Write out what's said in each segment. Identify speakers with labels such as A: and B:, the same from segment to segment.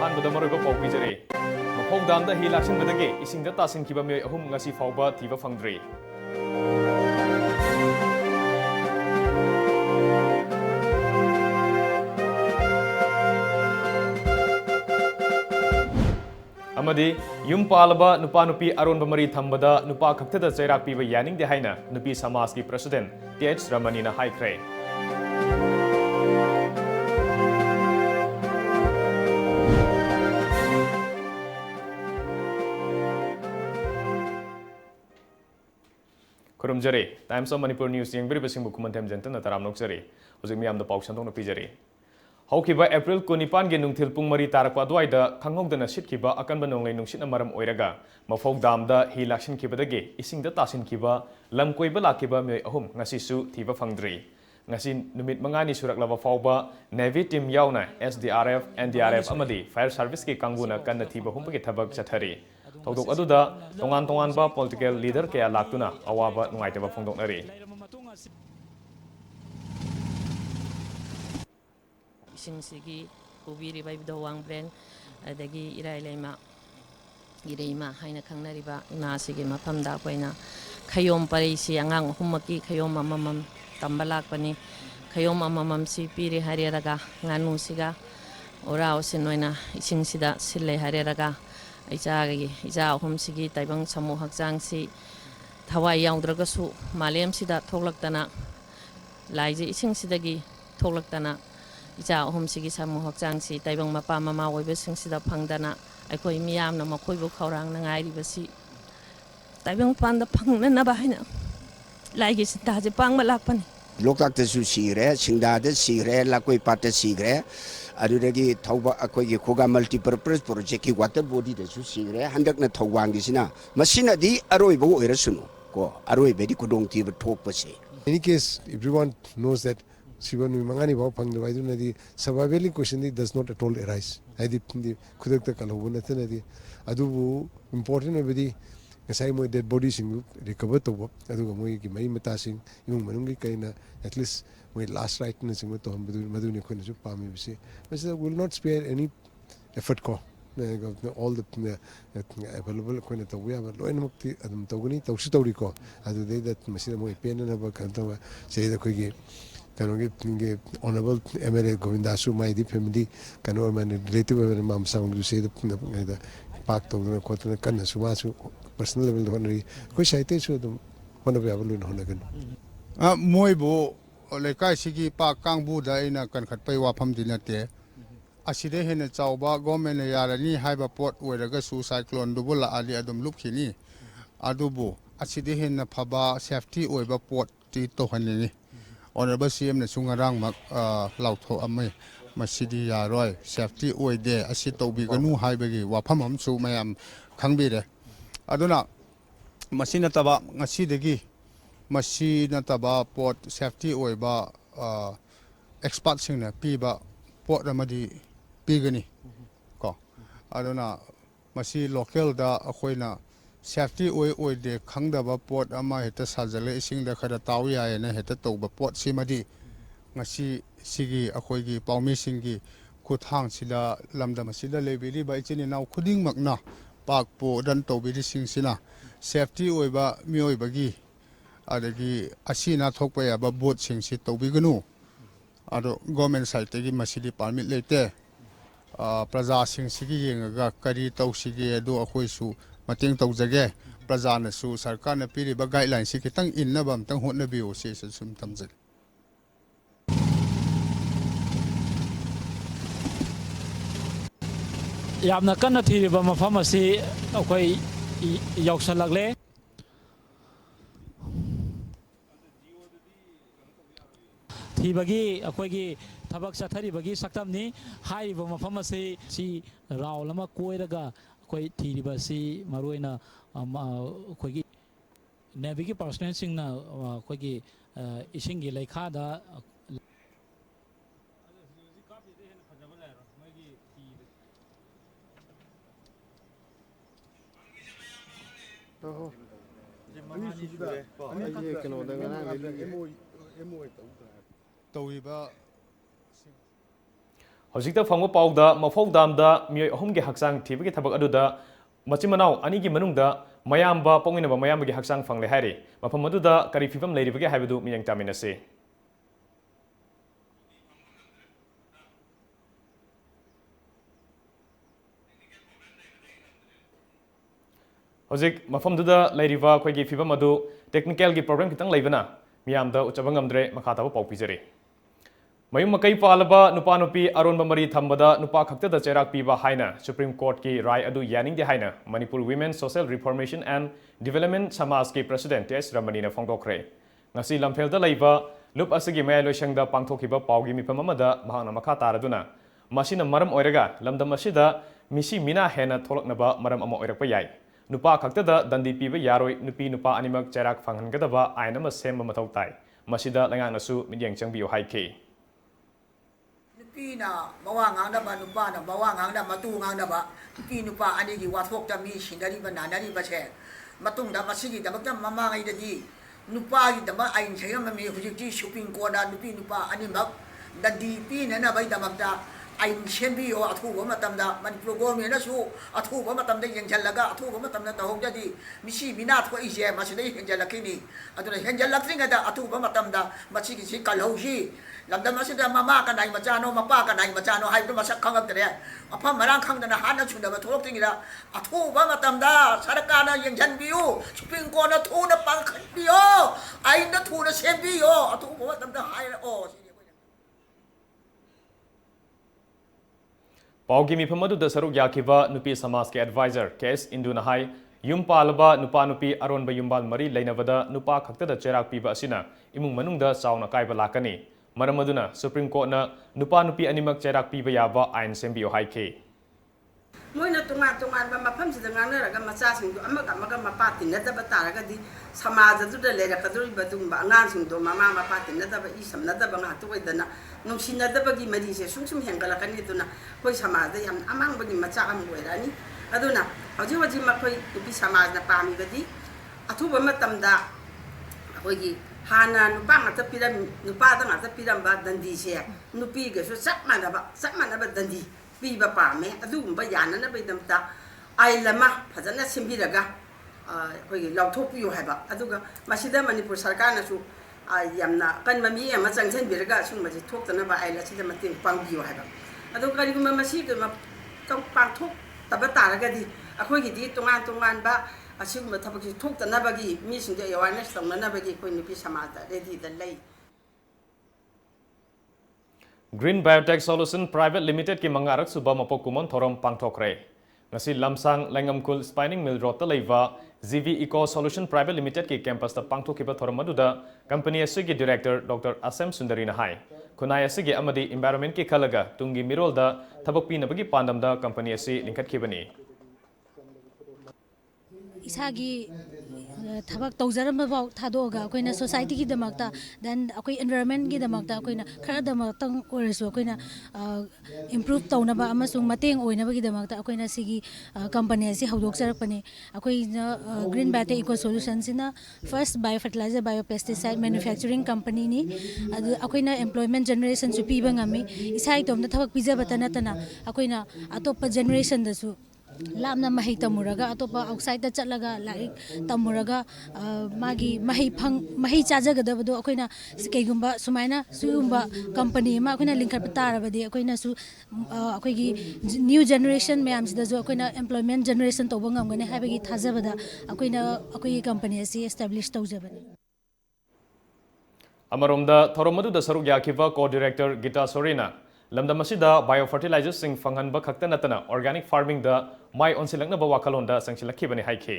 A: ꯑꯍꯥꯟꯕꯗ ꯃꯔꯨꯑꯣꯏꯕ ꯄꯥꯎ ꯄꯤꯖꯔꯤ ꯃꯐꯧ ꯗꯥꯝꯗ ꯍꯤ ꯂꯥꯛꯁꯤꯟꯕꯗꯒꯤ ꯏꯁꯤꯡꯗ ꯇꯥꯁꯤꯟꯈꯤꯕ ꯃꯤꯑꯣꯏ 3 ꯉꯁꯤ ꯐꯥꯎꯕ ꯊꯤꯕ ꯐꯪꯗ꯭ꯔꯤ ꯑꯃꯗꯤ ꯌꯨꯝ ꯄꯥꯜꯂꯕ ꯅꯨꯄꯥ ꯅꯨꯄꯤ ꯑꯔꯣꯟꯕ ꯃꯔꯤ ꯊꯝꯕꯗ ꯅꯨꯄꯥ ꯈꯛꯇꯗ ꯆꯩꯔꯥꯛ ꯄꯤꯕ ꯌꯥꯅꯤꯡꯗꯦ ꯍꯥꯏꯅ ꯅꯨꯄꯤ ꯁꯃꯥꯖꯀꯤ ꯄ꯭ꯔꯁꯤꯗꯦꯟꯠ ꯇꯦꯖ ꯔꯃꯅꯤꯅ ꯍꯥꯏꯈ꯭ꯔꯦ ꯈꯨꯔꯨꯝꯖꯔꯤ ꯇꯥꯏꯝꯁ ꯑꯣꯐ ꯃꯅꯤꯄꯨꯔ ꯅ꯭ꯌꯨꯁ ꯌꯦꯡꯕꯤꯔꯤꯕꯁꯤꯡꯕꯨ ꯈꯨꯃꯟꯊꯦꯝ ꯖꯦꯟꯇꯅ ꯇꯔꯥꯝ ꯅꯣꯛꯆꯔꯤ ꯍꯧꯖꯤꯛ ꯃꯤꯌꯥꯝꯗ ꯄꯥꯎ ꯁꯟꯗꯣꯛꯅ ꯄꯤꯖꯔꯤ ꯍꯧꯈꯤꯕ ꯑꯦꯄ꯭ꯔꯤꯜ 19ꯒꯤ ꯅꯨꯡꯊꯤꯜ ꯄꯨꯡ 4 ꯇꯥꯔꯛꯄ ꯑꯗꯨꯋꯥꯏꯗ ꯈꯪꯍꯧꯗꯅ ꯁꯤꯠꯈꯤꯕ ꯑꯀꯟꯕ ꯅꯣꯡꯂꯩ ꯅꯨꯡꯁꯤꯠꯅ ꯃꯔꯝ ꯑꯣꯏꯔꯒ ꯃꯐꯧ ꯗꯥꯝꯗ ꯍꯤ ꯂꯥꯛꯁꯤꯟꯈꯤꯕꯗꯒꯤ ꯏꯁꯤꯡꯗ ꯇꯥꯁꯤꯟꯈꯤꯕ ꯂꯝ ꯀꯣꯏꯕ ꯂꯥꯛꯈꯤꯕ ꯃꯤꯑꯣꯏ 3 ꯉꯁꯤꯁꯨ ꯊꯤꯕ ꯐꯪꯗ꯭ꯔꯤ ꯉꯁꯤ ꯅꯨꯃꯤꯠ 5ꯅꯤ ꯁꯨꯔꯛꯂꯕ ꯐꯥꯎꯕ ꯅꯦꯚꯤ ꯇꯤꯝ ꯌꯥꯎꯅ SDRF, NDRF ꯑꯃꯗꯤ ꯐꯥꯌꯔ ꯁꯥꯔꯚꯤꯁꯀꯤ ꯀꯥꯡꯕꯨꯅ ꯀꯟꯅ ꯊꯤꯕ ꯍꯨꯝꯕꯒꯤ ꯊꯕꯛ ꯆꯠꯊꯔꯤ ꯊꯧꯗꯣꯛ ꯑꯗꯨꯗ ꯇꯣꯉꯥꯟ-ꯇꯣꯉꯥꯟꯕ ꯄꯣꯂꯤꯇꯤꯀꯦꯜ ꯂꯤꯗꯔ ꯀꯌꯥ ꯂꯥꯛꯇꯨꯅ ꯑꯋꯥꯕ ꯅꯨꯡꯉꯥꯏꯇꯕ ꯐꯣꯡꯗꯣꯛꯅꯔꯤ
B: ꯏꯁꯤꯡꯁꯤꯒꯤ ꯄꯨꯕꯤꯔꯤꯕ ꯏꯕꯨꯙꯧ ꯋꯥꯡꯕ꯭ꯔꯦꯟ ꯑꯗꯒꯤ ꯏꯔꯥꯏ ꯂꯩꯃ ꯏꯔꯩꯃ ꯍꯥꯏꯅ ꯈꯪꯅꯔꯤꯕ ꯏꯃꯥꯁꯤꯒꯤ ꯃꯐꯝꯗ ꯑꯩꯈꯣꯏꯅ ꯈꯌꯣꯝ ꯄꯔꯩꯁꯤ ꯑꯉꯥꯡ 3ꯃꯛꯀꯤ ꯈꯌꯣꯝ ꯑꯃꯃꯝ ꯇꯝꯕ ꯂꯥꯛꯄꯅꯤ ꯈꯌꯣꯝ ꯑꯃꯃꯝꯁꯤ ꯄꯤꯔꯦ ꯍꯥꯏꯔꯦꯔꯒ ꯉꯥꯅꯨꯁꯤꯒ ꯑꯣꯔꯥ ꯑꯣꯁꯤꯟ ꯑꯣꯏꯅ ꯏꯁꯤꯡꯁꯤꯗ ꯁꯤꯜꯂꯦ ꯍꯥꯏꯔꯦꯔꯒ ꯏꯆꯥ 3ꯁꯤꯒꯤ ꯇꯥꯏꯕꯪ ꯁꯃꯨ ꯍꯛꯆꯥꯡꯁꯤ ꯊꯋꯥꯏ ꯌꯥꯎꯗ꯭ꯔꯒꯁꯨ ꯃꯥꯂꯦꯝꯁꯤꯗ ꯊꯣꯛꯂꯛꯇꯅ ꯂꯥꯏꯖꯦ ꯏꯁꯤꯡꯁꯤꯗꯒꯤ ꯊꯣꯛꯂꯛꯇꯅ ꯏꯆꯥ 3ꯁꯤꯒꯤ ꯁꯃꯨ ꯍꯛꯆꯥꯡꯁꯤ ꯇꯥꯏꯕꯪ ꯃꯄꯥ ꯃꯃꯥ ꯑꯣꯏꯕꯁꯤꯡꯁꯤꯗ ꯐꯪꯗꯅ ꯑꯩꯈꯣꯏ ꯃꯤꯌꯥꯝꯅ ꯃꯈꯣꯏꯕꯨ ꯈꯧꯔꯥꯡꯅ ꯉꯥꯏꯔꯤꯕꯁꯤ ꯇꯥꯏꯕꯪꯄꯥꯟꯗ ꯐꯪꯅꯅꯕ ꯍꯥꯏꯅ ꯂꯥꯏꯒꯤ ꯁꯤꯟꯊꯥꯁꯦ ꯄꯥꯡꯕ ꯂꯥꯛꯄꯅꯤ
C: ꯂꯣꯛꯇꯥꯛꯇꯁꯨ ꯁꯤꯈ꯭ꯔꯦ ꯁꯤꯡꯗꯥꯗ ꯁꯤꯈ꯭ꯔꯦ ꯂꯥꯀꯣꯏ ꯄꯥꯠꯇ ꯁꯤꯈ꯭ꯔꯦ ꯑꯗꯨꯗꯒꯤ ꯊꯧꯕ ꯑꯩꯈꯣꯏꯒꯤ ꯈꯨꯒꯥ ꯃꯜꯇꯤꯄꯔꯄꯁ ꯄ꯭ꯔꯣꯖꯦꯛꯀꯤ ꯋꯥꯇꯔ ꯕꯣꯗꯤꯗꯁꯨ ꯁꯤꯈ꯭ꯔꯦ ꯍꯟꯗꯛꯅ ꯊꯧꯕꯥꯡꯒꯤꯁꯤꯅ ꯃꯁꯤꯅꯗꯤ ꯑꯔꯣꯏꯕ ꯑꯣꯏꯔꯁꯨꯅꯨ ꯀꯣ ꯑꯔꯣꯏꯕꯗꯤ ꯈꯨꯗꯣꯡꯊꯤꯕ ꯊꯣꯛꯄꯁꯦ
D: In any case, everyone knows that Siva Mangani Bau Pangdava Idunadi survival question does not at all arise. I did the Kudakta Kalabunathanadi Adubu important already as I my dead bodies in recover to work. Adugamui Mai Matasing, Yung Manungi Kaina, at least my last rightness in Maduni Kunasu Pami. But will not spare any effort call. All the available equipment we have low mukti adam toguni tawshi ko adu de that machine mo pen na ba kanta say the kogi kanogi honorable MLA Govindasu my the family kano man relative mam sound to say the park to the kotna kan sumasu personal level honori ko saite su dum hono be abu honagan
E: moibo lekai sigi park kangbu da ina kan khat pai wa pham dinate aside hena chawba government yarani haiba port oiraga su cyclone dubula ali adum lupkhini adubu aside hena phaba safety oiba port ti to hanini honorable CM na sungarang mak lautho amai masidi yaroi safety oide asi tobi ganu haibagi wafam amsu mayam khangbire aduna masina taba ngasidagi masina taba port safety oiba expert singna piba port amadi pigani ko aduna masi local da akoina safety oi de khangdaba port ama heta sajale ising da khara taw ya na heta toba port simadi ngasi sigi akoigi paumi singi khuthang sida lamda masida lebiri ba ichini naw khuding makna pak po dan tobiri sing sina safety oiba mioi bagi adagi asina thokpa ya ba boat sing si tobiganu ado government side tegi masidi permit lete praja sing sigi yenga kari tawsigi adu akhoisu mateng tawjage praja na su sarkar na piri ba guideline si kitang inna bam tang hotna bi o se sum tamjal
F: yamna kanna thiriba mafam asi akhoi yausalagle thibagi akhoi ꯊꯕꯛ ꯆꯠꯊꯔꯤꯕꯒꯤ ꯁꯛꯇꯝꯅꯤ ꯍꯥꯏꯔꯤꯕ ꯃꯐꯝ ꯑꯁꯤ ꯁꯤ round ꯑꯃ ꯀꯣꯏꯔꯒ ꯑꯩꯈꯣꯏ ꯊꯤꯔꯤꯕ ꯑꯁꯤ ꯃꯔꯨꯑꯣꯏꯅ ꯑꯩꯈꯣꯏꯒꯤ ꯅꯦꯚꯤꯒꯤ ꯄꯥꯔꯁꯣꯅꯦꯜꯁꯤꯡꯅ ꯑꯩꯈꯣꯏꯒꯤ ꯏꯁꯤꯡꯒꯤ ꯂꯩꯈꯥꯗ
A: ꯍꯧꯖꯤꯛꯇ ꯐꯪꯕ ꯄꯥꯎꯗ ꯃꯐꯧꯗꯥꯝꯗ ꯃꯤꯑꯣꯏ ꯑꯍꯨꯝꯒꯤ ꯍꯛꯆꯥꯡ ꯊꯤꯕꯒꯤ ꯊꯕꯛ ꯑꯗꯨꯗ ꯃꯆꯤꯟ ꯃꯅꯥꯎ ꯑꯅꯤꯒꯤ ꯃꯅꯨꯡꯗ ꯃꯌꯥꯝꯕ ꯄꯣꯛꯃꯤꯟꯅꯕ ꯃꯌꯥꯝꯕꯒꯤ ꯍꯛꯆꯥꯡ ꯐꯪꯂꯦ ꯍꯥꯏꯔꯤ ꯃꯐꯝ ꯑꯗꯨꯗ ꯀꯔꯤ ꯐꯤꯕꯝ ꯂꯩꯔꯤꯕꯒꯦ ꯍꯥꯏꯕꯗꯨ ꯃꯤꯠꯌꯦꯡ ꯇꯥꯃꯤꯟꯅꯁꯤ ꯍꯧꯖꯤꯛ ꯃꯐꯝꯗꯨꯗ ꯂꯩꯔꯤꯕ ꯑꯩꯈꯣꯏꯒꯤ ꯐꯤꯕꯝ ꯑꯗꯨ ꯇꯦꯛꯅꯤꯀꯦꯜꯒꯤ ꯄ꯭ꯔꯣꯕ꯭ꯂꯦꯝ ꯈꯤꯇꯪ ꯂꯩꯕꯅ ꯃꯤꯌꯥꯝꯗ ꯎꯠꯆꯕ ꯉꯝꯗ꯭ꯔꯦ ꯃꯈꯥ ꯇꯥꯕ ꯄꯥꯎ ꯄꯤꯖꯔꯤ ꯃꯌꯨꯝ ꯃꯀꯩ ꯄꯥꯜꯂꯕ ꯅꯨꯄꯥ ꯅꯨꯄꯤ ꯑꯔꯣꯟꯕ ꯃꯔꯤ ꯊꯝꯕꯗ ꯅꯨꯄꯥ ꯈꯛꯇꯗ ꯆꯩꯔꯥꯛ ꯄꯤꯕ ꯍꯥꯏꯅ ꯁꯨꯄ꯭ꯔꯤꯝ ꯀꯣꯔꯠꯀꯤ ꯔꯥꯏ ꯑꯗꯨ ꯌꯥꯅꯤꯡꯗꯦ ꯍꯥꯏꯅ Manipur women social reformation and development ꯁꯃꯥꯖꯀꯤ ꯄ꯭ꯔꯁꯤꯗꯦꯟꯠ ꯇꯦꯁ ꯔꯃꯅꯤꯅ ꯐꯣꯡꯗꯣꯛꯈ꯭ꯔꯦ ꯉꯁꯤ ꯂꯝꯐꯦꯜꯗ ꯂꯩꯕ ꯂꯨꯞ ꯑꯁꯤꯒꯤ ꯃꯌꯥꯏ ꯂꯣꯏꯁꯪꯗ ꯄꯥꯡꯊꯣꯛꯈꯤꯕ ꯄꯥꯎꯒꯤ ꯃꯤꯐꯝ ꯑꯃꯗ ꯃꯍꯥꯛꯅ ꯃꯈꯥ ꯇꯥꯔꯗꯨꯅ ꯃꯁꯤꯅ ꯃꯔꯝ ꯑꯣꯏꯔꯒ ꯂꯝꯗꯝ ꯑꯁꯤꯗ ꯃꯤꯁꯤ ꯃꯤꯅꯥ ꯍꯦꯟꯅ ꯊꯣꯛꯂꯛꯅꯕ ꯃꯔꯝ ꯑꯃ ꯑꯣꯏꯔꯛꯄ ꯌꯥꯏ नुपा खक्तदा दंडी पीबा यारोय नुपी नुपा अनिमक चैराक फंगनगदबा आयन अमा सेमबा मथौ ताई मसिदा लंगांगनसु मिडियंग चंगबियो हाइखे
G: नुपीना मवा ngangnaba नुपाना मवा ngangnaba matu ngangnaba nupi nupa anigi wathokta mi sindariba nanariba se matungda masigi damakta mama ngaidadi nupa gi dama ain chayam mi hujikti shopping koda nupi nupa animak dandi pi nana bai damakta ain shenbiyo athuba matamda manipur government su athuba matamda yengjalaga athuba matamda tahogdadi misi mina thwa ije masidai henjalakini aduna henjalakringa da athuba matamda masigi si kalhauji lamdam asida mama kanai machano mapa kanai machano haidu masak khangaktre afam marang khangdana hana chundaba tholoktingira athuba matamda sarkana yengjanbiyu supreme court na thuna pangkhatbiyo aina thuna sembiyo athuba matamda haira o
A: पाउगी मिफम अदुदा सरुक याखिबा नुपी समाज के adviser case इंदुना high yum पालबा नुपा नुपी अरोनबा युम्बाल मरी लेनबदा नुपा खक्तदा चेराक पीबा असिना इमुंग मनुंगदा चावना कायबा लाकनी मरम अदुना supreme court ना नुपा नुपी अनिमक चेराक पीबा याबा आइन सेम्बियो हाइखे
H: मोइना तुंगान तुंगान बा मफम सिदा nganaraga macha sing amaga mapa tinnadaba taragadi समाज अदुदा लेरकदोरिबा दुंबा angang sing do mama mapa tinnadaba I samnadaba nga tuwaidana nungsinadabagi marise sungsum hengalakani duna koi samaj yam amangbagi macha am goirani aduna haji haji makoi nupi samaj na pamibadi athuba matamda koigi hana nupa ngata piram nupa da ngata piram ba dandi se nupi ga so sakmanaba dandi piba pame adugumba yanana baidamta ai lama phajana simbiraga koigi lauthopiyo haiba aduga masida manipur sarkar na su yamna kan mami ama changchen biraga sungmaji thoktana ba ai la sida mating pangbiyo haiba adu karigumba masi ga kang pangthok taba taragadi akhoi gi di tongan ba asigumba thabaki thoktana bagi mi singja awareness tongna bagi koi nupi samaj ready da lei
A: Green Biotech Solution Private Limited की मंगारक सुबह मपो Koeman theorem पांगथोक्रे ngasi lamsang lengamkul spinning mill road ta leiwa GV Eco Solution Private Limited की campus ta pangthokiba thoram aduda company asigi director Dr. Asem Sundari na hai kunai asigi amadi environment ki khalaga tungi mirol da thabak pinabagi pandam da company asi lingkhat khibani
I: इसागी थबक तौजरम बाव थादोगा अखोइना society की दमकता then अखोइ environment की दमकता अखोइना खरा दमकतंग ओरसो अखोइना improve तौनबा अमसुंग मतेंग ओइनबगी दमकता अखोइना सिगी company असि हौदोक सरपने अखोइना green biotech eco solutions इना first bio fertilizer bio pesticide manufacturing company नि अखोइना एम्प्लॉयमेंट जनरेशन सु पीबा ngami isai tomna thawak pijabata natana अखोइना अतोप जनरेशन दसु लामना मही तमुरगा अतोप आउटसाइड चलगा लाइक तमुरगा मागी मही चाजगदबदो अखोइना केगुंबा सुमाइना सुगुंबा कंपनी मा अखोइना लिंकप तारबदि अखोइना सु अखोइगी न्यू जनरेशन मैम सिदजो अखोइना एम्प्लॉयमेंट जनरेशन तोबो ngamgane हाइबगी थाजबदा अखोइना अखोइगी कंपनी असि एस्टैब्लिश तौजबनी
A: अमरोमदा थोरमदुदा सरुक याखिबा को डायरेक्टर गीता सोरेना lamdam asida bio fertilizers sing fanghanba khakta natana organic farming da mai onsilaknaba wakalonda sangsilakibani haike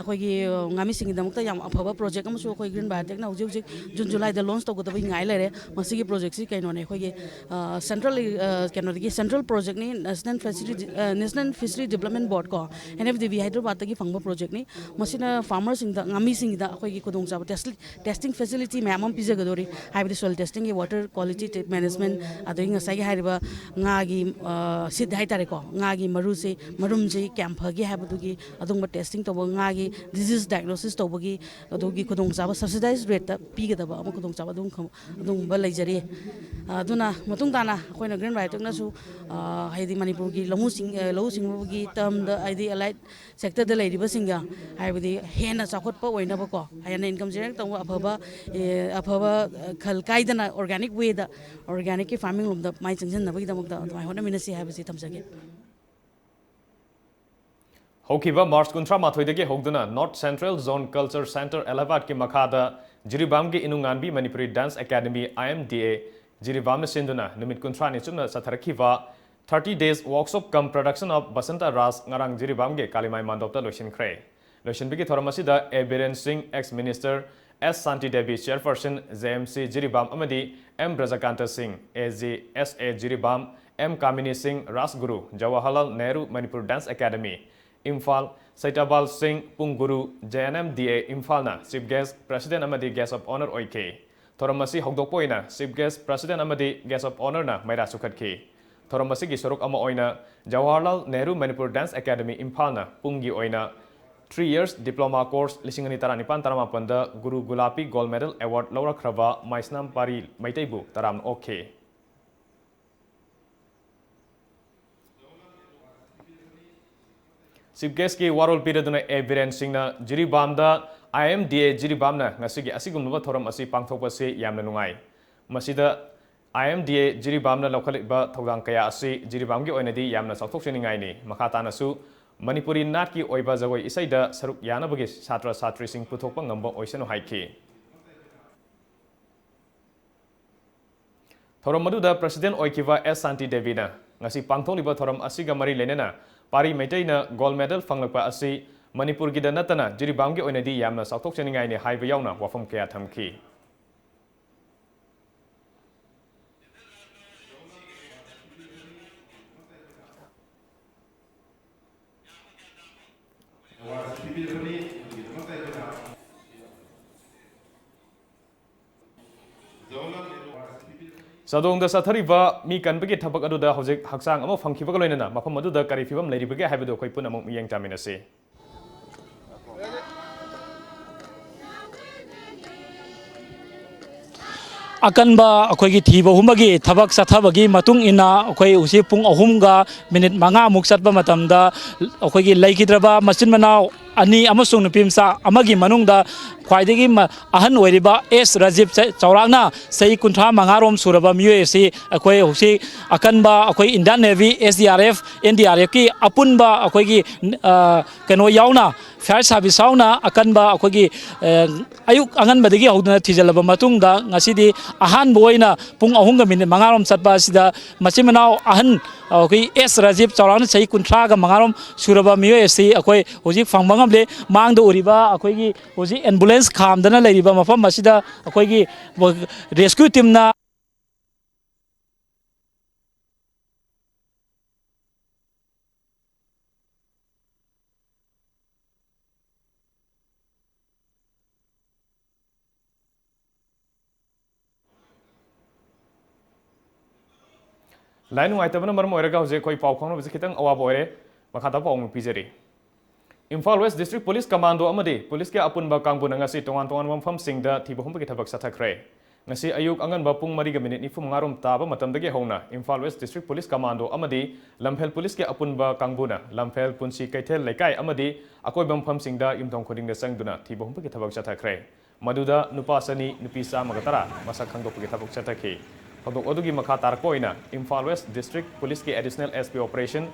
J: अखोगी ngami singi damukta yam afaba project amu so khoi green biotech na hujik jun july da launch to godabi ngai lere masigi project si kaino ne khogi central kaino gi central project ni national fishery development board ko nfdb hyderabad ta gi fangba project ni masina farmer sing da ngami sing da khogi kodong jab testing facility ma'am am pija gadori hybrid soil testing gi water quality management adoi ngasai gi hariba nga gi sid hai tare ko nga gi maru se marum je camp gi habadu gi adong testing to nga gi ꯀꯩꯅꯣꯒꯤ disease diagnosis ꯇꯧꯕꯒꯤ ꯑꯗꯨꯒꯤ ꯈꯨꯗꯣꯡꯆꯥꯕ ꯁꯕꯁꯤꯗꯥꯏꯁ ꯔꯦꯠꯇ ꯄꯤꯒꯗꯕ ꯑꯃ ꯈꯨꯗꯣꯡꯆꯥꯕ ꯑꯗꯨꯒꯨꯝꯕ ꯂꯩꯖꯔꯤ ꯑꯗꯨꯅ ꯃꯇꯨꯡ ꯇꯥꯅ ꯑꯩꯈꯣꯏꯅ ꯒ꯭ꯔꯤꯟ ꯕꯥꯏꯑꯣꯇꯦꯛꯅꯁꯨ ꯍꯥꯏꯗꯤ ꯃꯅꯤꯄꯨꯔꯒꯤ ꯂꯧꯎ ꯁꯤꯡꯎꯕꯒꯤ ꯇꯔꯝꯗ ꯍꯥꯏꯗꯤ ꯑꯦꯂꯥꯏꯠ ꯁꯦꯛꯇꯔꯗ ꯂꯩꯔꯤꯕꯁꯤꯡꯒ ꯍꯥꯏꯕꯗꯤ ꯍꯦꯟꯅ ꯆꯥꯎꯈꯠꯄ ꯑꯣꯏꯅꯕꯀꯣ ꯍꯦꯟꯅ ꯏꯟꯀꯝ ꯖꯦꯅꯦꯔꯦꯠ ꯇꯧꯕ ꯑꯐꯕ ꯈꯜ ꯀꯥꯏꯗꯅ ꯑꯣꯔꯒꯥꯅꯤꯛ ꯋꯦꯗ ꯑꯣꯔꯒꯥꯅꯤꯛꯀꯤ ꯐꯥꯔꯃꯤꯡ ꯂꯣꯝꯗ ꯃꯥꯏ ꯆꯪꯁꯤꯟꯅꯕꯒꯤꯗꯃꯛꯇ ꯑꯗꯨꯃꯥꯏꯅ ꯍꯣꯠꯅꯃꯤꯟꯅꯁꯤ ꯍꯥꯏꯕꯁꯤ ꯊꯝꯖꯒꯦ
A: ꯍꯧꯈꯤꯕ ꯃꯥꯔꯆ 23ꯗꯒꯤ ꯍꯧꯗꯨꯅ north central zone culture centre ꯑꯦꯂꯥꯍꯕꯥꯗꯀꯤ ꯃꯈꯥꯗ ꯖꯤꯔꯤꯕꯥꯝꯒꯤ ꯏꯅꯨꯡꯉꯥꯟꯕꯤ ꯃꯅꯤꯄꯨꯔꯤ ꯗꯥꯟꯁ ꯑꯦꯀꯥꯗꯃꯤ IMDA ꯖꯤꯔꯤꯕꯥꯝꯅ ꯁꯤꯟꯗꯨꯅ ꯅꯨꯃꯤꯠ 30ꯅꯤ ꯆꯨꯞꯅ ꯆꯠꯊꯔꯛꯈꯤꯕ 30 days workshop cum production of Basanta Ras ngarang Jiribamge Kalimai Mandopta loisinkhre loisinbigi thoram asida A Biren Singh ex minister S Santi Devi chairperson JMC Jiribam amadi M Brajakanta Singh AG SA Jiribam M Kamini Singh Rasguru Jawaharlal Nehru Manipur Dance Academy Imphal Saitabal Singh Punguru JNMDA Imphal na chief guest president amadi guest of honor oike thoram asi hogdokpoina chief guest president amadi guest of honor na maira sukhatki thoram asigi sorok ama oina Jawaharlal Nehru Manipur Dance Academy Imphal na pungi oina 3 years diploma course 2019 da Guru Gulapi Gold Medal Award Laura Khrava Maisnam Pari Maitaibu taram okay Chief guest ki warol piraduna A Biren Singh na Jiribam da IMDA Jiribam na ngasigi asigumba thoram asi pangthokpa se yamna nungai masida IMDA Jiribam na lokhaliba thogdang kaya asi Jiribam gi oinadi yamna sauthokseningai ni makhata na su Manipuri nat ki oiba jagoi isaida saruk yana bagi satra satri sing puthokpa ngamba oisenu haiki thoram maduda president oikiva S Santi Devi na ngasi pangtholiba thoram asiga mari lenena Pari Maitaina gold medal fanglakpa asi Manipur gi da natana Jiribam gi oinadi yamna sauthokseningai ni haiba yauna wafam kaya thamki Sadong da sathariba mi kanbagi thabak aduda hojik haksang ama phangkhibaga loinana mafam aduda kari phibam leiribage haibado khoi pun amuk miyang taminase
F: अकनबा अखोगी थीबा हुमगी थबक सथबगी मतुंग इना अखोई उसी पुंग अहुमगा minute मंगा मुक सतबा मतमदा अखोगी लैखिद्रबा मचिन मनाव अनि अमसुंग नुपिमसा अमगी मनुंगदा ख्वाइदगी अहन ओइरिबा S Rajiv चौरांगना सही कुंठा मंगारोम सुरबा मियोएसी अखोई हुसी अकनबा अखोई इंडियन नेवी SDRF NDRF की अपुनबा अखोगी कनो यावना फायर सर्विस यावना अकनबा अखोगी अयुक अंगनबदगी हौदना थिजलबा मतुंगदा ngасidi ahan boina pung ahunga minute mangarom satba sida machimanaw ahan akoi S Rajiv Chaurana chai kunthra ga mangarom suraba miyo esi akoi hoji phangmangam le mangda uriba akoi gi hoji ambulance khamdana leiriba mafam masida akoi gi rescue team na
A: Lain ngaitabana maram oiraga hoje koi pau khongno bisi khitang awab oire makhata pau mu pijari Imphal West District Police Commando amadi police ke apunba kangbuna ngasi tongan wampham singda thibahum ki thabak sathakre ngasi ayuk anganba pung 4:45 taba matamdagi hona Imphal West District Police Commando amadi Lamphel Police ke apunba kangbuna Lamphel Punsi Kaithel Laikai amadi akoi bampham singda imthong khodingda sangduna thibahum ki thabak sathakre maduda nupa sani nupi sa magatara masak khangdok ki thabak sathakhi Hodok odugi makha tarkoina Imphal West District Police ki Additional SP Operation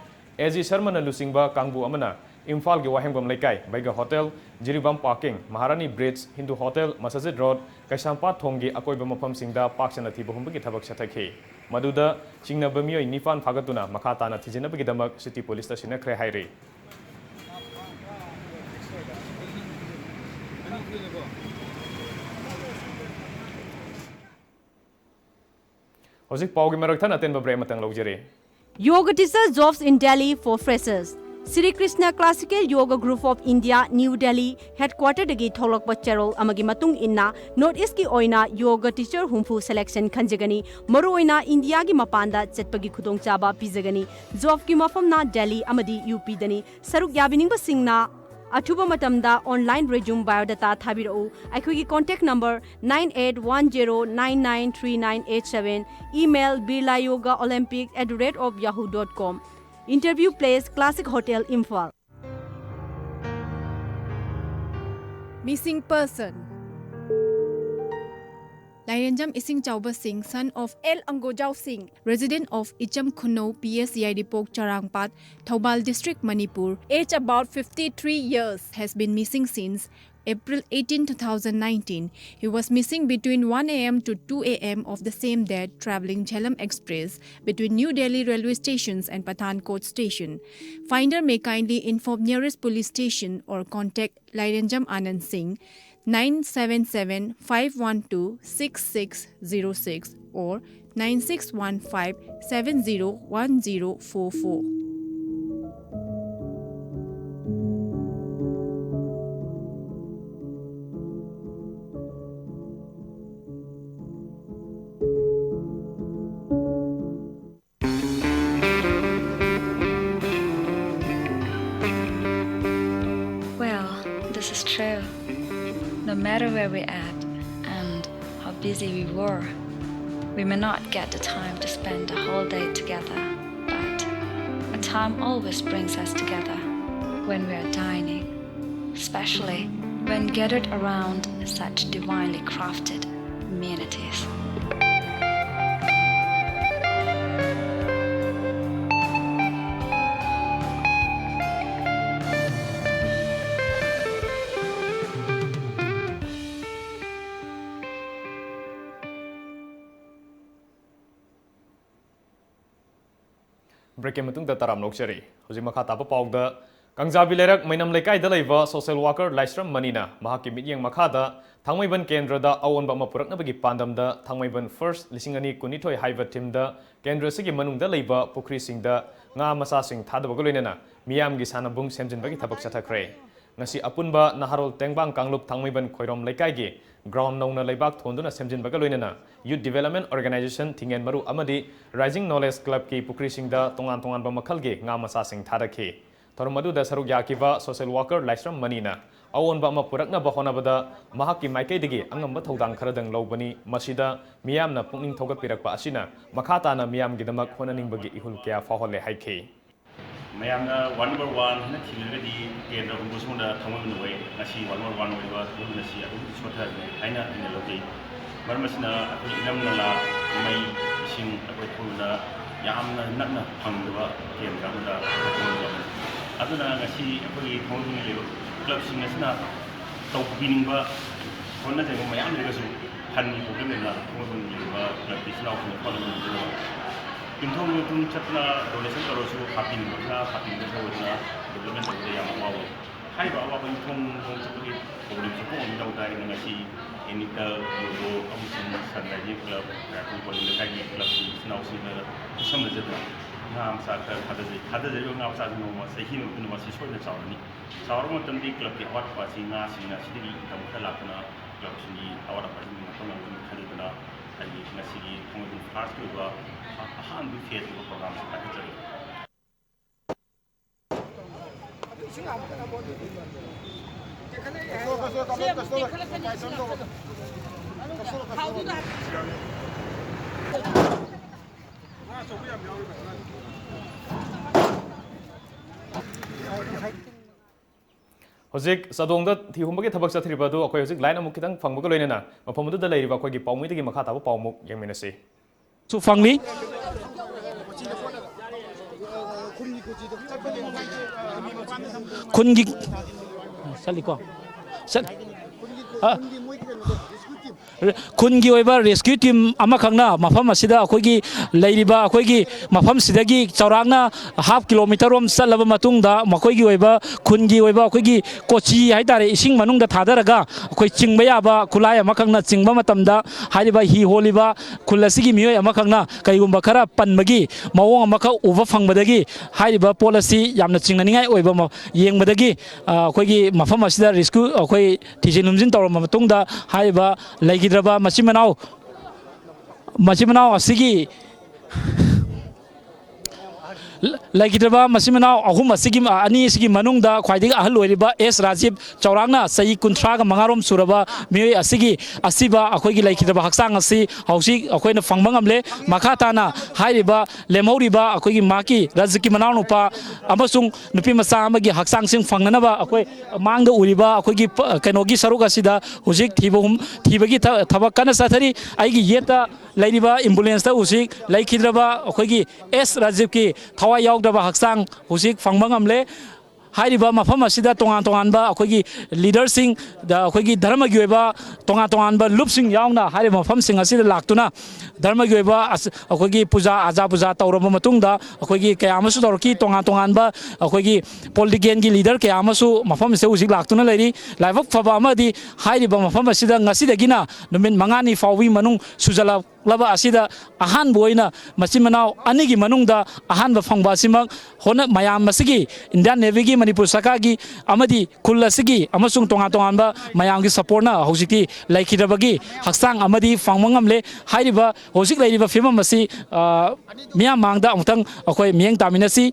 A: AG Sharma na lusingba kangbu amana Imphal gi wahengbam laikai Baiga Hotel Jiribam Parking Maharani Bridge Hindu Hotel Masajid Road Kaisampa Thonggi akoiba mafam singda paksana thibahumba ki thabak sathakhi maduda chingna bamioi nifan phagatuna makha tana thijina bagi damak City Police ta sinakre hairi Hojik paugi maraktan atenba bre matang logjere
K: Yoga teacher jobs in Delhi for freshers. Sri Krishna Classical Yoga Group of India, New Delhi, headquartered agi tholokpa cherol amagi matung inna North East ki oina yoga teacher humfu selection khanjagani maru oina India gi mapanda chetpagi khudong chaba pizagani job ki mafam na Delhi amadi UP dani saruk yabining ba singna अथुबा मतमदा online resume biodata थाबिरउ अखोगी contact number 9810993987 email birlayogaolympics@yahoo.com interview place classic hotel Imphal
L: Missing person. Lairenjam Ising Chauba Singh, son of El Angojau Singh, resident of Icham Kuno, PSCID Pok Charangpat, Thoubal District, Manipur, aged about 53 years, has been missing since April 18, 2019. He was missing between 1 a.m. to 2 a.m. of the same day, traveling Jhelum Express between New Delhi railway stations and Pathankot station. Finder may kindly inform nearest police station or contact Lairenjam Anand Singh 977-512-6606 or 9615-701044.
M: Well, this is true. No matter where we're at and how busy we were, we may not get the time to spend the whole day together, but a time always brings us together when we are dining, especially when gathered around such divinely crafted amenities.
A: Break matung da taram nokchari hoji makha tapa pawda Kangjabi lerak mainam lekai da leiba social worker Laisram Manina mahaki mityang makha da Thangmaiban Kendra da awon ba mapurak na bagi pandam da Thangmaiban first lisingani kunithoi haiba team da Kendra sigi manung da leiba pukri sing da nga masa sing thada bagoloina miyam gi sanabung semjin bagi thabak chathakre ngasi apunba naharol tengbang kangluk Thangmaiban khoirom lekai gi ground nongna leibak thonduna semjin bagaloina Youth Development Organization Tingen Maru amadi Rising Knowledge Club ki pukri sing da tongan tongan ba makhal gi nga masa sing thada ki Thormadu da saruk yakiba social worker Laisram Manina awon ba mapurakna ba honabada mahaki maikai digi angam ba thodang kharadang lobani masida miyamna pungning thogat pirakpa asina makhata na miyam gidamak honaning bagi ihul kya fahole haike
N: mayamna 1 na thilgadi kendra humbusunda thamon noi ngasi 1 oiba thulna si adu chotha aina ina logi marmasina akoi inamna la mai ising akoi thulna yamna nakna phangba kendra da aduna ngasi akoi thongni lebo club sing asna tawbiningba honna jeng mayam legasu hanni problem na thongni leba club isna ko follow no Inthong tum chatna donation karosu hapin bakha hapin da sawna development da yam wawo hai ba wa inthong chapli problem ko on dawda ina ngasi enita logo amusin sandaji club ka ko bolile kai club snow sina samna jada ngam sa ka hada je ngam sa no ma sahi no tun ma si soina chawni chawro mo tamdi club ki hot pa si nga sina sidiri tam khala kana club sini awara pa ni ko ngam khalibana ai ngasi thong first ko ahan bi fiat ko program sa ka chari
A: Hojik sadongda thihumba thabak chathriba du akoi hojik line amuk kitang phangba loinena mafamdu da leiriba akoi gi pawmi dagi makha taba pawmuk yangminasi
F: Su fangli kungi sali ko kungi oiba rescue team ama khangna mafam asida akoigi leiriba akoigi mafam sidagi chaurangna half kilometer rom salaba matungda makoigi oiba kungi oiba akoigi kochi haidare ising manungda thadaraga akoi chingba yaba kulai ama khangna chingba matamda hariba hi holiba kulasigi miyoi ama khangna kaigumba khara panmagi mawong ama kha uba fangbadagi hariba policy yamna chingnaningai oiba yengbadagi akoigi mafam asida rescue akoi tijin numjin tawram matungda hariba Draba Machimanao Asigi ꯂꯩꯈꯤꯗ꯭ꯔꯕ ꯃꯆꯤꯟ ꯃꯅꯥꯎ ꯑꯍꯨꯝ ꯑꯁꯤꯒꯤ ꯑꯅꯤꯁꯤꯒꯤ ꯃꯅꯨꯡꯗ ꯈ꯭ꯋꯥꯏꯗꯒꯤ ꯑꯍꯜ ꯑꯣꯏꯔꯤꯕ ꯑꯦꯁ ꯔꯥꯖꯤꯕ ꯆꯥꯎꯔꯥꯛꯅ ꯆꯍꯤ 35 ꯁꯨꯔꯕ ꯃꯤꯑꯣꯏ ꯑꯁꯤꯒꯤ ꯑꯁꯤꯕ ꯑꯩꯈꯣꯏꯒꯤ ꯂꯩꯈꯤꯗ꯭ꯔꯕ ꯍꯛꯆꯥꯡ ꯑꯁꯤ ꯍꯧꯖꯤꯛ ꯑꯩꯈꯣꯏꯅ ꯐꯪꯕ ꯉꯝꯂꯦ ꯃꯈꯥ ꯇꯥꯅ ꯍꯥꯏꯔꯤꯕ ꯂꯦꯝꯍꯧꯔꯤꯕ ꯑꯩꯈꯣꯏꯒꯤ ꯃꯥꯒꯤ ꯔꯥꯖꯤꯛꯀꯤ ꯃꯅꯥꯎꯅꯨꯄꯥ ꯑꯃꯁꯨꯡ ꯅꯨꯄꯤ ꯃꯆꯥ ꯑꯃꯒꯤ ꯍꯛꯆꯥꯡꯁꯤꯡ ꯐꯪꯅꯅꯕ ꯑꯩꯈꯣꯏ ꯃꯥꯡꯗ ꯎꯔꯤꯕ ꯑꯩꯈꯣꯏꯒꯤ ꯀꯩꯅꯣꯒꯤ ꯁꯔꯨꯛ ꯑꯁꯤꯗ ꯍꯧꯖꯤꯛ ꯊꯤꯕꯒꯤ ꯊꯕꯛ ꯀꯟꯅ ꯆꯠꯊꯔꯤ ꯑꯩꯒꯤ ꯌꯦꯠꯇ ꯂꯩꯔꯤꯕ ꯑꯦꯝꯕꯨꯂꯦꯟꯁꯇ ꯍꯧꯖꯤꯛ ꯂꯩꯈꯤꯗ꯭ꯔꯕ ꯑꯩꯈꯣꯏꯒꯤ ꯑꯦꯁ ꯔꯥꯖꯤꯕꯀꯤ ꯊꯋꯥꯏ ꯌꯥꯎꯗ꯭ꯔꯕ ꯍꯛꯆꯥꯡ ꯍꯧꯖꯤꯛ ꯐꯪꯕ ꯉꯝꯂꯦ ꯍꯥꯏꯔꯤꯕ ꯃꯐꯝ ꯑꯁꯤꯗ ꯇꯣꯉꯥꯟ ꯇꯣꯉꯥꯟꯕ ꯑꯩꯈꯣꯏꯒꯤ ꯂꯤꯗꯔꯁꯤꯡ ꯑꯩꯈꯣꯏꯒꯤ ꯙꯔꯃꯒꯤ ꯑꯣꯏꯕ ꯇꯣꯉꯥꯟ ꯇꯣꯉꯥꯟꯕ ꯂꯨꯞꯁꯤꯡ ꯌꯥꯎꯅ ꯍꯥꯏꯔꯤꯕ ꯃꯐꯝꯁꯤꯡ ꯑꯁꯤꯗ ꯂꯥꯛꯇꯨꯅ ꯙꯔꯃꯒꯤ ꯑꯣꯏꯕ ꯑꯩꯈꯣꯏꯒꯤ ꯄꯨꯖꯥ ꯑꯖꯥ ꯄꯨꯖꯥ ꯇꯧꯔꯕ ꯃꯇꯨꯡꯗ ꯑꯩꯈꯣꯏꯒꯤ ꯀꯌꯥ ꯑꯃꯁꯨ ꯇꯧꯔꯛꯈꯤ ꯇꯣꯉꯥꯟ ꯇꯣꯉꯥꯟꯕ ꯑꯩꯈꯣꯏꯒꯤ ꯄꯣꯂꯤꯇꯤꯀꯦꯜꯒꯤ ꯂꯤꯗꯔ ꯀꯌꯥ ꯑꯃꯁꯨ ꯃꯐꯝ ꯑꯁꯤꯗ ꯍꯧꯖꯤꯛ ꯂꯥꯛꯇꯨꯅ ꯂꯩꯔꯤ ꯂꯥꯏꯕꯛ ꯐꯕ ꯑꯃꯗꯤ ꯍꯥꯏꯔꯤꯕ ꯃꯐꯝ ꯑꯁꯤꯗ ꯉꯁꯤꯗꯒꯤꯅ ꯅꯨꯃꯤꯠ 5ꯅꯤ ꯐꯥꯎꯕꯒꯤ ꯃꯅꯨꯡ ꯁꯨꯖꯜꯂꯛꯂꯕ ꯑꯁꯤꯗ ꯑꯍꯥꯟꯕ ꯑꯣꯏꯅ ꯃꯆꯤꯟ ꯃꯅꯥꯎ ꯑꯅꯤꯒꯤ ꯃꯅꯨꯡꯗ ꯑꯍꯥꯟꯕ ꯐꯪꯕ ꯑꯁꯤꯃꯛ ꯃꯌꯥꯝ ꯑꯁꯤꯒꯤ ꯏꯟꯗꯤꯌꯥꯟ ꯅꯦꯚꯤꯒꯤ ꯃꯅꯤꯄꯨꯔ ꯁꯔꯀꯥꯔꯒꯤ ꯑꯃꯗꯤ ꯈꯨꯜ ꯑꯁꯤꯒꯤ ꯑꯃꯁꯨꯡ ꯇꯣꯉꯥꯟ ꯇꯣꯉꯥꯟꯕ ꯃꯌꯥꯝꯒꯤ ꯁꯄꯣꯔꯠꯅ ꯍꯧꯖꯤꯛꯇꯤ ꯂꯩꯈꯤꯗ꯭ꯔꯕꯒꯤ ꯍꯛꯆꯥꯡ ꯑꯃꯗꯤ ꯐꯪꯕ ꯉꯝꯂꯦ ꯍꯥꯏꯔꯤꯕ ꯍꯧꯖꯤꯛ ꯂꯩꯔꯤꯕ ꯐꯤꯕꯝ ꯑꯁꯤ ꯃꯤꯌꯥꯝ ꯃꯥꯡꯗ ꯑꯃꯨꯛꯇꯪ ꯑꯩꯈꯣꯏ ꯃꯤꯠꯌꯦꯡ ꯇꯥꯃꯤꯟꯅꯁꯤ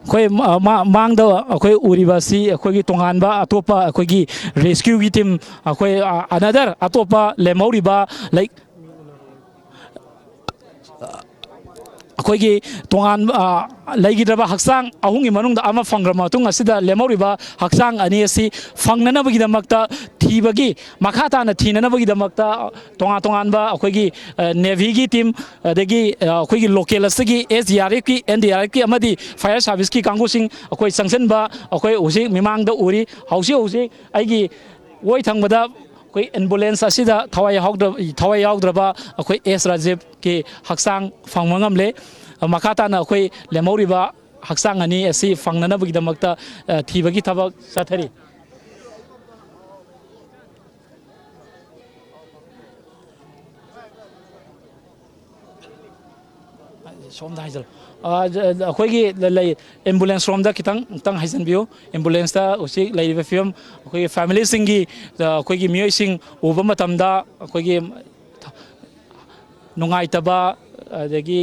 F: ꯑꯩꯈꯣꯏ ꯃꯥꯡꯗ ꯑꯩꯈꯣꯏ ꯎꯔꯤꯕ ꯑꯁꯤ ꯑꯩꯈꯣꯏꯒꯤ ꯇꯣꯉꯥꯟꯕ ꯑꯇꯣꯞꯄ ꯑꯩꯈꯣꯏꯒꯤ ꯔꯦꯁꯀ꯭ꯌꯨꯒꯤ ꯇꯤꯝ ꯑꯩꯈꯣꯏ ꯑꯅꯗꯔ ꯑꯇꯣꯞꯄ ꯂꯦꯝꯍꯧꯔꯤꯕ ꯑꯩꯈꯣꯏꯒꯤ ꯇꯣꯉꯥꯟꯕ ꯂꯩꯈꯤꯗ꯭ꯔꯕ ꯍꯛꯆꯥꯡ ꯑꯍꯨꯝꯒꯤ ꯃꯅꯨꯡꯗ ꯑꯃ ꯐꯪꯈ꯭ꯔꯕ ꯃꯇꯨꯡ ꯑꯁꯤꯗ ꯂꯦꯝꯍꯧꯔꯤꯕ ꯍꯛꯆꯥꯡ ꯑꯅꯤ ꯑꯁꯤ ꯐꯪꯅꯅꯕꯒꯤꯗꯃꯛꯇ ꯊꯤꯕꯒꯤ ꯃꯈꯥ ꯇꯥꯅ ꯊꯤꯅꯅꯕꯒꯤꯗꯃꯛꯇ ꯇꯣꯉꯥꯟ ꯇꯣꯉꯥꯟꯕ ꯑꯩꯈꯣꯏꯒꯤ ꯅꯦꯚꯤꯒꯤ ꯇꯤꯝ ꯑꯗꯒꯤ ꯑꯩꯈꯣꯏꯒꯤ ꯂꯣꯀꯦꯜ ꯑꯁꯤꯒꯤ SDRFꯀꯤ NDRFꯀꯤ ꯑꯃꯗꯤ ꯐꯥꯌꯔ ꯁꯥꯔꯚꯤꯁꯀꯤ ꯀꯥꯡꯕꯨꯁꯤꯡ ꯑꯩꯈꯣꯏ ꯆꯪꯁꯤꯟꯕ ꯑꯩꯈꯣꯏ ꯍꯧꯖꯤꯛ ꯃꯤꯃꯥꯡꯗ ꯎꯔꯤ ꯍꯧꯖꯤꯛ ꯑꯩꯒꯤ ꯑꯣꯏ ꯊꯪꯕꯗ ꯑꯩꯈꯣꯏ ꯑꯦꯝꯕꯨꯂꯦꯟꯁ ꯑꯁꯤꯗ ꯊꯋꯥꯏ ꯌꯥꯎꯗ꯭ꯔꯕ ꯑꯩꯈꯣꯏ ꯑꯦꯁ ꯔꯥꯖꯤꯕꯀꯤ ꯍꯛꯆꯥꯡ ꯐꯪꯕ ꯉꯝꯂꯦ ꯃꯈꯥ ꯇꯥꯅ ꯑꯩꯈꯣꯏ ꯂꯦꯝꯍꯧꯔꯤꯕ ꯍꯛꯆꯥꯡ ꯑꯅꯤ ꯑꯁꯤ ꯐꯪꯅꯅꯕꯒꯤꯗꯃꯛꯇ ꯊꯤꯕꯒꯤ ꯊꯕꯛ ꯆꯠꯊꯔꯤ ꯁꯣꯝꯗ ꯍꯥꯏꯖꯜꯂꯣ ꯑꯩꯈꯣꯏꯒꯤ ꯑꯦꯝꯕꯨꯂꯦꯟꯁ ꯔꯣꯝꯗꯈꯤꯇꯪ ꯍꯥꯏꯖꯟꯕꯤꯌꯨ ꯑꯦꯝꯕꯨꯂꯦꯟꯁꯇ ꯍꯧꯖꯤꯛ ꯂꯩꯔꯤꯕ ꯐꯤꯕꯝ ꯑꯩꯈꯣꯏꯒꯤ ꯐꯦꯃꯤꯂꯤꯁꯤꯡꯒꯤ ꯑꯩꯈꯣꯏꯒꯤ ꯃꯤꯑꯣꯏꯁꯤꯡ ꯎꯕ ꯃꯇꯝꯗ ꯑꯩꯈꯣꯏꯒꯤ ꯅꯨꯡꯉꯥꯏꯇꯕ ꯑꯗꯒꯤ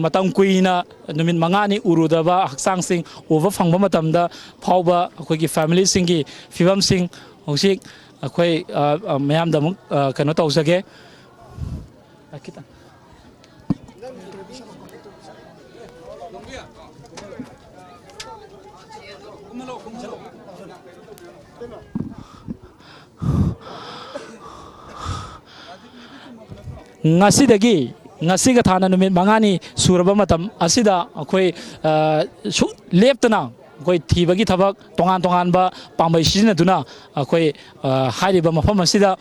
F: ꯃꯇꯝ ꯀꯨꯏꯅ ꯅꯨꯃꯤꯠ 5ꯅꯤ ꯎꯔꯨꯗꯕ ꯍꯛꯆꯥꯡꯁꯤꯡ ꯎꯕ ꯐꯪꯕ ꯃꯇꯝꯗ ꯐꯥꯎꯕ ꯑꯩꯈꯣꯏꯒꯤ ꯐꯦꯃꯤꯂꯤꯁꯤꯡꯒꯤ ꯐꯤꯕꯝꯁꯤꯡ ꯍꯧꯖꯤꯛ ꯑꯩꯈꯣꯏ ꯃꯌꯥꯝꯗ ꯑꯃꯨꯛ ꯀꯩꯅꯣ ꯇꯧꯖꯒꯦ ꯈꯤꯇꯪ ngasiga thana numit 5ni suraba matam asida akhoi leptana akhoi thibagi thabak tongan ba pambai sijina duna akhoi hairiba mafam asida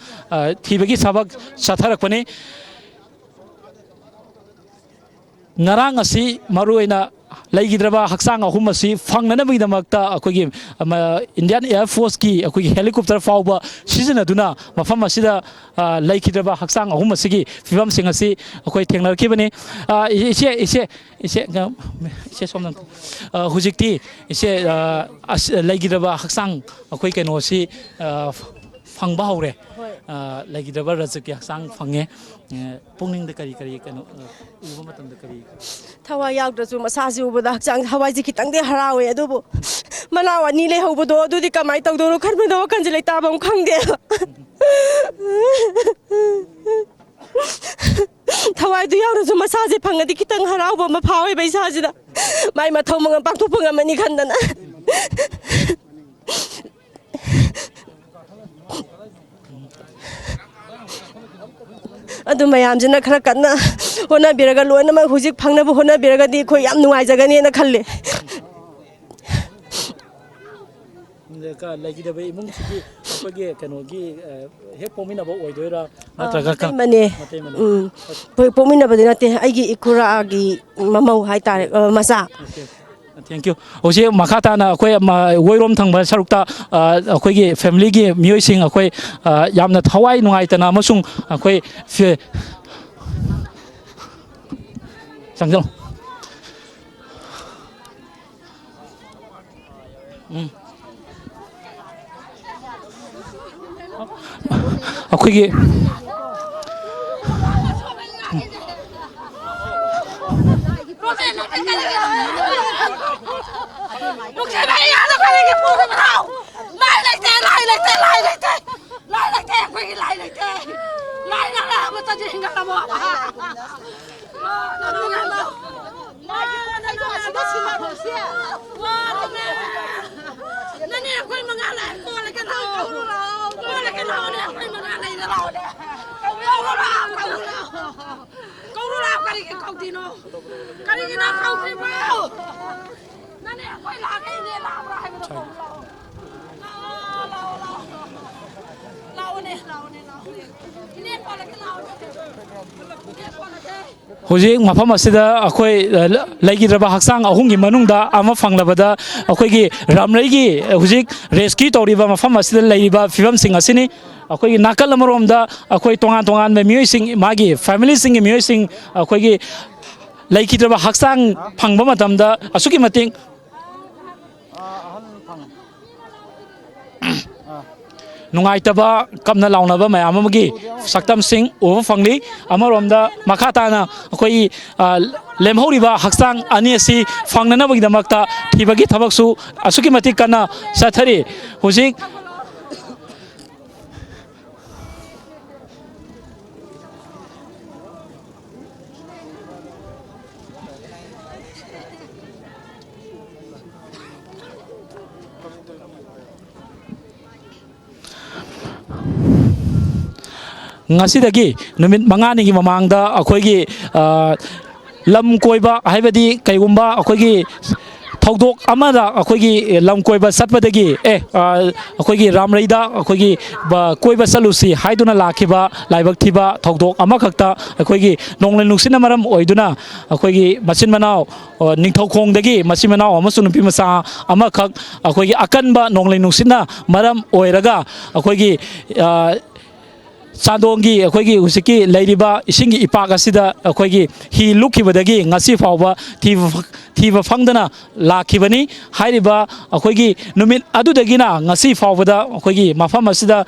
F: thibagi thabak satharakpani ngarang asi maruina ꯂꯩꯈꯤꯗ꯭ꯔꯕ ꯍꯛꯆꯥꯡ ꯑꯍꯨꯝ ꯑꯁꯤ ꯐꯪꯅꯅꯕꯒꯤꯗꯃꯛꯇ ꯑꯩꯈꯣꯏꯒꯤ ꯏꯟꯗꯤꯌꯥꯟ ꯑꯦꯌꯔ ꯐꯣꯔꯁꯀꯤ ꯑꯩꯈꯣꯏꯒꯤ ꯍꯦꯂꯤꯀꯣꯞꯇꯔ ꯐꯥꯎꯕ ꯁꯤꯖꯤꯟꯅꯗꯨꯅ ꯃꯐꯝ ꯑꯁꯤꯗ ꯂꯩꯈꯤꯗ꯭ꯔꯕ ꯍꯛꯆꯥꯡ ꯑꯍꯨꯝ ꯑꯁꯤꯒꯤ ꯐꯤꯕꯝꯁꯤꯡ ꯑꯁꯤ ꯑꯩꯈꯣꯏ ꯊꯦꯡꯅꯔꯛꯈꯤꯕꯅꯤ ꯏꯆꯦ ꯁꯣꯝꯅ ꯍꯧꯖꯤꯛꯇꯤ ꯏꯆꯦ ꯂꯩꯈꯤꯗ꯭ꯔꯕ ꯍꯛꯆꯥꯡ ꯑꯩꯈꯣꯏ ꯀꯩꯅꯣꯁꯤ ꯐꯪꯕ ꯍꯧꯔꯦ ꯂꯩꯈꯤꯗ꯭ꯔꯕ ꯔꯥꯖꯤꯛꯀꯤ ꯍꯛꯆꯥꯡ ꯐꯪꯉꯦ ꯄꯨꯛꯅꯤꯡꯗ ꯀꯔꯤ ꯀꯩꯅꯣ ꯎꯕ ꯃꯇꯝꯗ ꯀꯔꯤ
O: ꯊꯋꯥꯏ ꯌꯥꯎꯗ꯭ꯔꯁꯨ ꯃꯁꯥꯁꯤ ꯎꯕꯗ ꯍꯛꯆꯥꯡ ꯍꯋꯥꯏꯁꯤ ꯈꯤꯇꯪꯗꯤ ꯍꯔꯥꯎꯋꯦ ꯑꯗꯨꯕꯨ ꯃꯅꯥꯎ ꯑꯅꯤ ꯂꯩꯍꯧꯕꯗꯣ ꯑꯗꯨꯗꯤ ꯀꯃꯥꯏꯅ ꯇꯧꯗꯣꯏꯅꯣ ꯈꯟꯕꯗ ꯋꯥꯈꯜꯁꯦ ꯂꯩꯇꯥꯐꯝ ꯈꯪꯗꯦꯕ ꯊꯋꯥꯏꯗꯨ ꯌꯥꯎꯅꯁꯨ ꯃꯁꯥꯁꯦ ꯐꯪꯉꯗꯤ ꯈꯤꯇꯪ ꯍꯔꯥꯎꯕ ꯑꯃ ꯐꯥꯎꯋꯦꯕ ꯏꯁꯥꯁꯤꯗ ꯃꯥꯏ ꯃꯊꯧ ꯃꯉꯝ ꯄꯥꯡꯊꯣꯛꯄ ꯉꯝꯃꯅꯤ ꯈꯟꯗꯅ ꯑꯗꯨ ꯃꯌꯥꯝꯁꯤꯅ ꯈꯔ ꯀꯟꯅ ꯍꯣꯠꯅꯕꯤꯔꯒ ꯂꯣꯏꯅꯃꯛ ꯍꯧꯖꯤꯛ ꯐꯪꯅꯕ ꯍꯣꯠꯅꯕꯤꯔꯒꯗꯤ ꯑꯩꯈꯣꯏ ꯌꯥꯝ ꯅꯨꯡꯉꯥꯏꯖꯒꯅꯤꯅ ꯈꯜꯂꯤ
F: ꯂꯩꯈꯤꯗꯕ ꯏꯃꯨꯡꯁꯤꯒꯤ ꯑꯩꯈꯣꯏꯒꯤ ꯀꯩꯅꯣꯒꯤ ꯍꯦꯛ ꯄꯣꯛꯃꯤꯟꯅꯕ ꯑꯣꯏꯗꯣꯏꯔꯥ
O: ꯃꯇꯩꯃꯅꯦ ꯄꯣꯛꯃꯤꯟꯅꯕꯗꯤ ꯅꯠꯇꯦ ꯑꯩꯒꯤ ꯏꯈꯨꯔꯥꯒꯤ ꯃꯃꯧ ꯍꯥꯏꯇꯥꯔꯦ ꯃꯆꯥ
F: Thank you. Oje makata na akoi woirom thangba sarukta akoi gi family gi mioi sing akoi yamna thawai nungai tana amasung akoi sangjal akoi gi Hojik mafam asida akoi lagi raba haksang ahungi manungda ama fanglabada akoi gi ramrei gi hojik rescue toriba mafam asida laiba fibam sing asini akoi gi nakal amaromda akoi tongan tongan me mioi sing magi family sing mioi sing akoi gi lagi raba haksang phangba matamda asuki mating nungaitaba kamna launaba mayam amagi saktam sing over fangli amaromda makhatana akoi lemhoriba haksang ani asi fangnana bagi damakta thibagi thabaksu asuki matik kana sathari hojik ngasidagi numit mangani gi mamangda akhoigi lam koiba haibadi kaigumba akhoigi thogdok amada akhoigi lam koiba satpadagi akhoigi ramreida akhoigi koiba salusi haiduna lakhiba laibak thiba thogdok amakhakta akhoigi nonglai nuksina maram oiduna akhoigi machin manau ningthaukhongdagi machin manau amasu nupi masa amakhak akhoigi akanba nonglai nuksina maram oiraga akhoigi Sandongi akhoigi usiki lairiba isingi ipak asida akhoigi hi lukhibadagi ngasi fawba thiba fangdana lakhibani hairiba akhoigi numit adudagina ngasi fawbada akhoigi mafam asida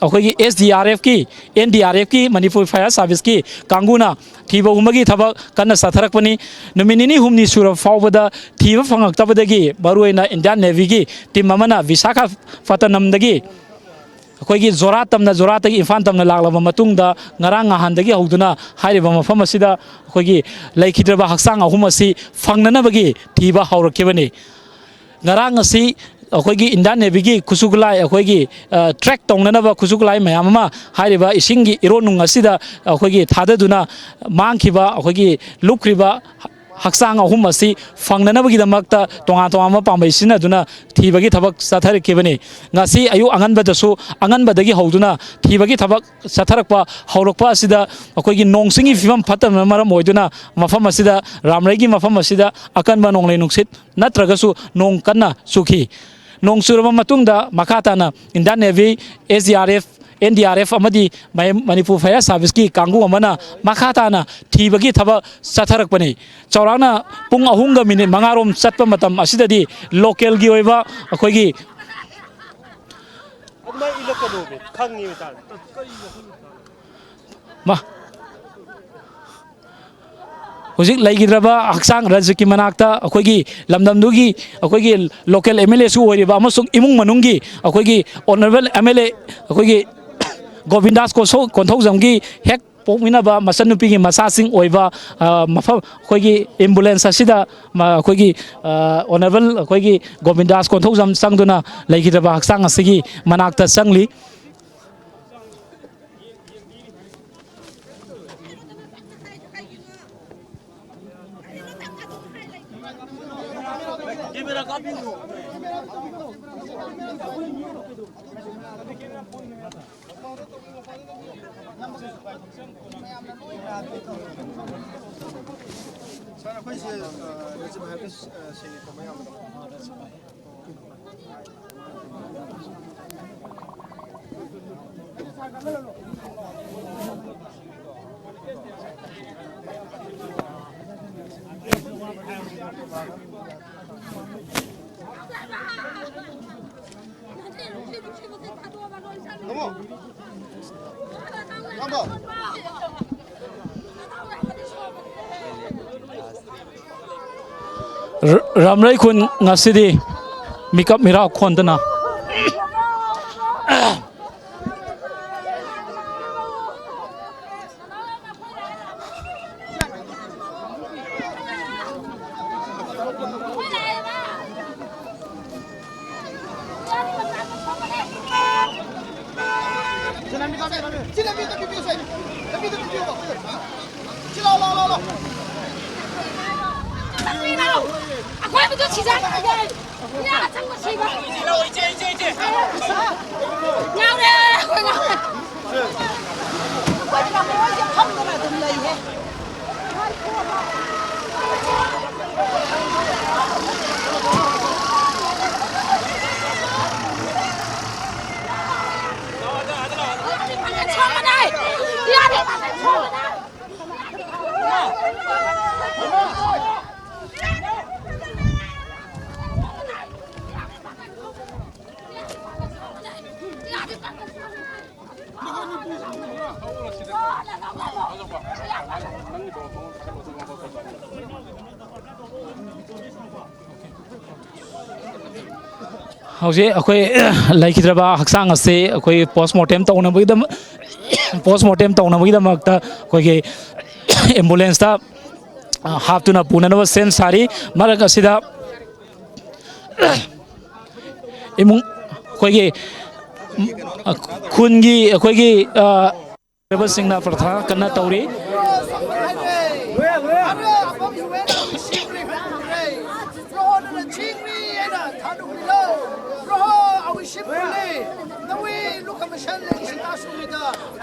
F: akhoigi SDRF ki NDRF ki Manipur Fire Service ki kanguna thiba umagi thaba kana satharakpani numinini humni sura fawbada thiba fangaktabadagi baruina Indian Navy ki team amana Visakhapatnam dagi akhoigi zorat gi infan tamna laglaba matungda ngarang ngahandagi hogduna hairiba mafam asida akhoigi laikhidraba haksang ahum asi fangnanabagi thiba haurakibani ngarang asi akhoigi Indian Navy gi kusuglai akhoigi track tongnanaba kusuglai mayam ama hairiba isingi ironung asida akhoigi thadaduna mangkhiba akhoigi lukriba haksang ahum asi fangnanabagi damakta tonga tonga pambai sina duna thibagi thabak satharakibani ngasi ayu anganbadasu anganbadagi howduna thibagi thabak satharakpa haurakpa asida akhoigi nongsingi fibam phatam maram oiduna mafam asida ramraigi mafam asida akanba nonglai nuksit natragasu nong kanna sukhi nong suraba matungda makhatana Indian Navy SDRF NDRF amadi Manipur Fire Service ki kangu amana makhatana thibagi thaba satharakpani chaurana pung ahunga minute mangarom satpa matam asidadi local gi oiba akhoigi ma hojik laigidraba haksang rajki manakta akhoigi lamdamdugi akhoigi local MLA su oiriba amasung imung manungi akhoigi honorable MLA akhoigi Govindas Konthojamgi hek pokminaba masanupigi masasing oiba mafam akhoigi ambulance asida akhoigi honorable akhoigi Govindas Konthojam sangduna laigidraba haksang asigi manakta sangli Ramrai kun ngasidi mikap mira khondana Hauji akoi laikidraba haksang ase akoi postmortem tawna bidam postmortem tawna bidam akta koige ambulance ta haptuna punana sen sari marak asida imung koige khungi koige singna pratha kana tawri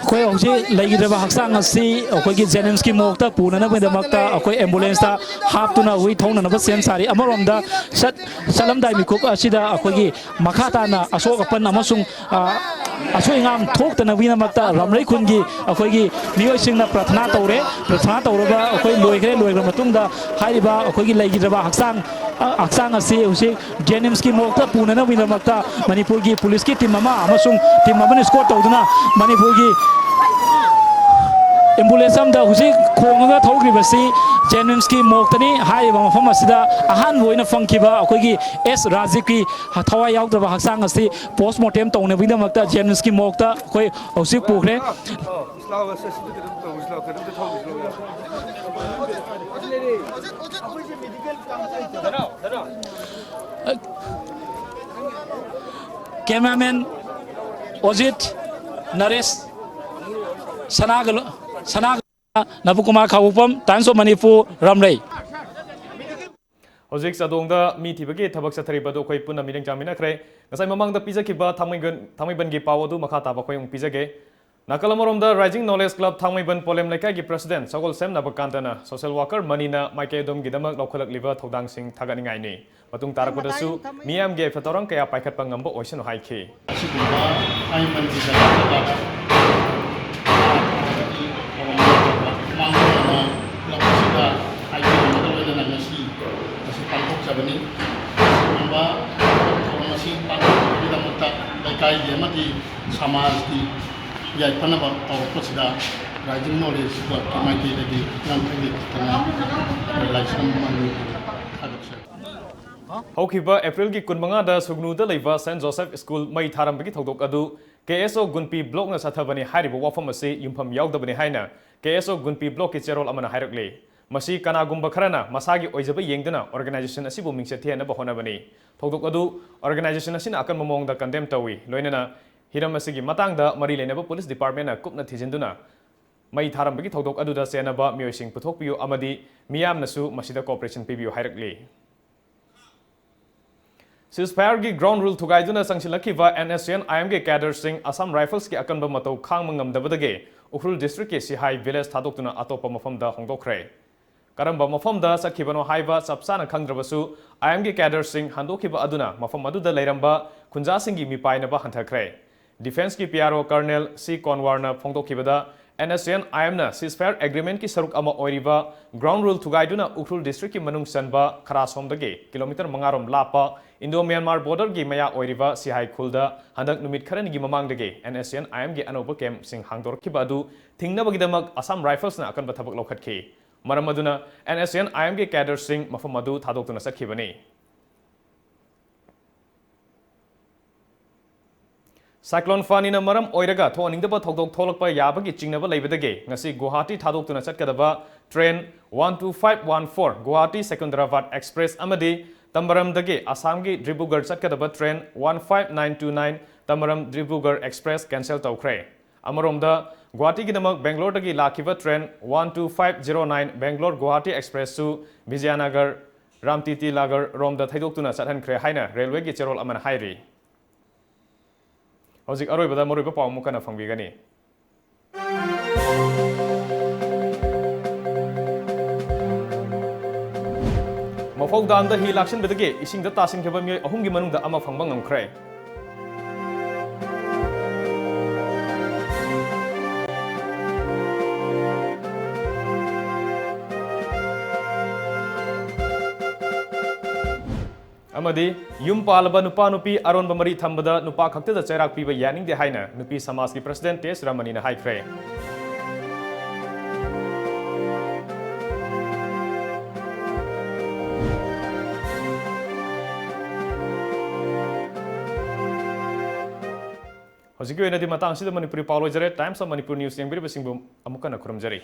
F: Koi hauji laikidraba haksang asi koigi Jennings mokta punana bidamakta akoi ambulance ta haptuna hui thongna na sen sari amaromda salamdai mikup asida akoigi makhata na asok apan amasung asoi thokta winamakta ramrai khungi akoigi miyoi singna prathana tawraba akoi loigre matungda hariba akoigi laikidraba haksang asi hauji Jennings mokta punana bidamakta Manipur gi police ki team ama amasung team amani score tawduna Manipur gi ambulance amda husi khonga thaugribasi Jennings ki moktani haiba mafam asida ahan boina fangkiba akoigi S Rajiv ki thawai yaudaba haksang asi postmortem tawna bidamakta Jennings ki mokta koi husi pukre cameraman Ojit Naresh Sanag Nabukumar Khawupam Times of Manipur Ramrei
A: Hojik sadongda mi thibagi thabak sathari badu khoi punna mireng jamina khre ngasai mamang da pizza kiba thangmaiban gi pawadu makha taba khoyong pizage Nakalamaromda Rising Knowledge Club Thangmaiban Polem Laikai gi President Sagol Sem Nabakantana Social Worker Manina Maikeodom Gidamak Lokhalak Liver Thodang Sing Thaganingai ni Matung Tarakpadasu Miam ge Fatorang Kaya Paikat Pangamba Ocean Haiki
P: Yai panaba or Posida, Rising Knowledge Club, my lady,
A: Hokiba April gi kunmanga da sugnuda leiba St Joseph School mai tharambagi thodok adu KSO Gunpi Block na sathabani hariba wafam ase yumpham yaudabani haina KSO Gunpi Block ki cherol amana hairakle masi kanagumba kharana masagi oijaba yengdana organization asibu mingsethiana ba honabani thodok adu organization asina akan mamongda condemn tawi loinana Hiram asigi matangda mari lenaba police department na kupna thijinduna mai tharambagi thodok aduda senaba miyosing puthokpiyo amadi miyamnasu masida cooperation pibiyo hairakle Ceasefire gi ground rule thugaiduna sangsilakhiba NSCN IM ge cadre sing Assam Rifles ki akanba matau khangma ngamdabadage Ukhrul district ke Sihai village thadoktuna atopa mafamda hongdokre karamba mafamda sakhibano haiba sapsana khangdrabasu IM ge cadre sing handokhiba aduna mafam aduda leiramba khunja singi mipainaba hanthakre Defense ki PRO Colonel C Conwarna phongdokhibada NSCN IM na ceasefire agreement ki saruk ama oiriba ground rule thugaiduna Ukhrul district ki manung sanba kharasomdage kilometer mangarom lapa Indo-Myanmar border gi maya oiriba Sihai khulda handak numit kharani gi mamangdage NSCN IM gi anoba camp sing hangdorkhiba adu thingnabagidamak Assam Rifles na akan bathabak lokhatkhi maram aduna NSCN IM gi cadre sing mafam adu thadoktuna sakhibani Cyclone Fani na maram oiraga thoaningdaba thodok tholakpa yabagi chingnaba leibadage ngasi Guwahati thadoktuna chatkadaba train 12514 Guwahati Secunderabad Express amadi Tamaramdagi Assamgi Dribugarh chatkadaba train 15929 Tamaram Dribugarh Express cancel tawkhre amaromda Guwahati gidamak Bangalore dagi lakhiba train 12509 Bangalore Guwahati Express su Vijayanagar Ramtiti Lagar romda thaidoktuna chathankhre haina railway gi cherol amana hairi Hojik aroibada moriba paw mukana fangbigani Mafau damda hi lakshin bedage ising da tasin kheba mi ahum gi manung da ama phangba ngamkhre amadi yum palaba nupa nupi aronba mari thambada nupa khakta da chairak piba yaning de haina nupi samaj ki president Tes Ramani na haikre Hojiki oina di matang sida Manipuri Paulo jare Times of Manipur News yang biri basing amukana kuram jari